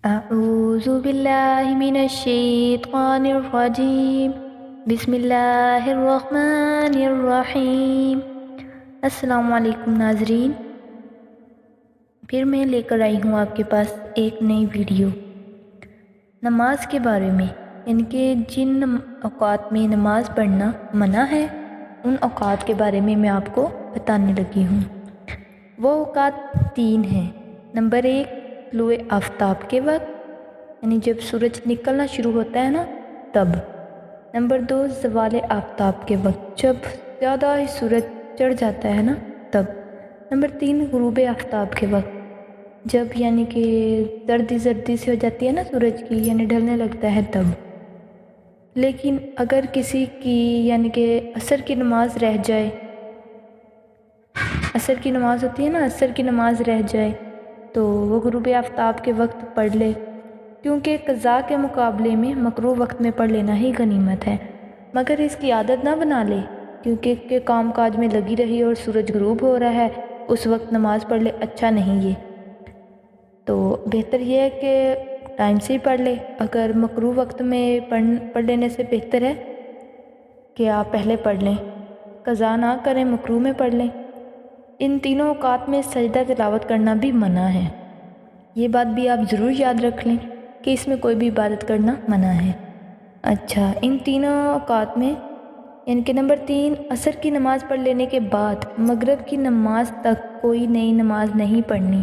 أعوذ بالله من الشيطان الرجيم بسم اللہ الرحمن الرحیم۔ السلام علیکم ناظرین، پھر میں لے کر آئی ہوں آپ کے پاس ایک نئی ویڈیو نماز کے بارے میں، یعنی کہ جن اوقات میں نماز پڑھنا منع ہے ان اوقات کے بارے میں آپ کو بتانے لگی ہوں۔ وہ اوقات 3 ہیں۔ نمبر 1 طلوع آفتاب کے وقت، یعنی جب سورج نکلنا شروع ہوتا ہے نا تب۔ نمبر 2 زوال آفتاب کے وقت، جب زیادہ ہی سورج چڑھ جاتا ہے نا تب۔ نمبر 3 غروب آفتاب کے وقت، جب یعنی کہ زردی سے ہو جاتی ہے نا سورج کی، یعنی ڈھلنے لگتا ہے تب۔ لیکن اگر کسی کی یعنی کہ عصر کی نماز رہ جائے، عصر کی نماز ہوتی ہے نا، عصر کی نماز رہ جائے تو وہ غروب آفتاب کے وقت پڑھ لے، کیونکہ قضاء کے مقابلے میں مکروہ وقت میں پڑھ لینا ہی غنیمت ہے۔ مگر اس کی عادت نہ بنا لے، کیونکہ کام کاج میں لگی رہی اور سورج غروب ہو رہا ہے اس وقت نماز پڑھ لے، اچھا نہیں یہ۔ تو بہتر یہ ہے کہ ٹائم سے ہی پڑھ لے۔ اگر مکروہ وقت میں پڑھ لینے سے بہتر ہے کہ آپ پہلے پڑھ لیں، قضاء نہ کریں، مکروہ میں پڑھ لیں۔ ان تینوں اوقات میں سجدہ تلاوت کرنا بھی منع ہے، یہ بات بھی آپ ضرور یاد رکھ لیں کہ اس میں کوئی بھی عبادت کرنا منع ہے۔ اچھا، ان تینوں اوقات میں یعنی کہ نمبر 3 عصر کی نماز پڑھ لینے کے بعد مغرب کی نماز تک کوئی نئی نماز نہیں پڑھنی۔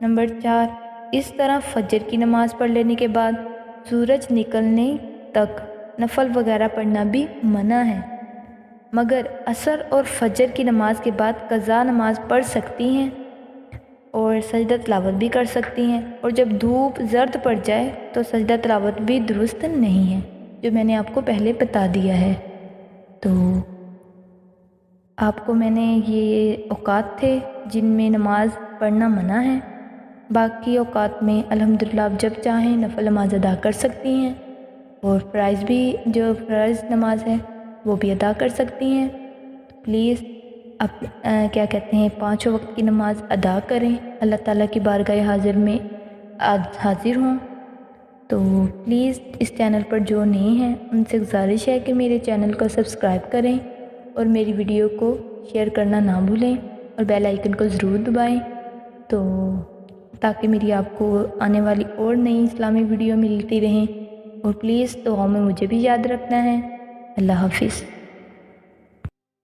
نمبر 4 اس طرح فجر کی نماز پڑھ لینے کے بعد سورج نکلنے تک نفل وغیرہ پڑھنا بھی منع ہے، مگر عصر اور فجر کی نماز کے بعد قضاء نماز پڑھ سکتی ہیں اور سجدہ تلاوت بھی کر سکتی ہیں، اور جب دھوپ زرد پڑ جائے تو سجدہ تلاوت بھی درست نہیں ہے، جو میں نے آپ کو پہلے بتا دیا ہے۔ تو آپ کو میں نے یہ اوقات تھے جن میں نماز پڑھنا منع ہے۔ باقی اوقات میں الحمدللہ آپ جب چاہیں نفل نماز ادا کر سکتی ہیں، اور فرائض بھی جو فرائض نماز ہے وہ بھی ادا کر سکتی ہیں۔ پلیز اب کیا کہتے ہیں 5 وقت کی نماز ادا کریں، اللہ تعالیٰ کی بارگاہ حاضر میں حاضر ہوں۔ تو پلیز اس چینل پر جو نئے ہیں ان سے گزارش ہے کہ میرے چینل کو سبسکرائب کریں اور میری ویڈیو کو شیئر کرنا نہ بھولیں، اور بیل آئیکن کو ضرور دبائیں تو تاکہ میری آپ کو آنے والی اور نئی اسلامی ویڈیو ملتی رہیں۔ اور پلیز دعاؤں میں مجھے بھی یاد رکھنا ہے۔ اللہ حافظ۔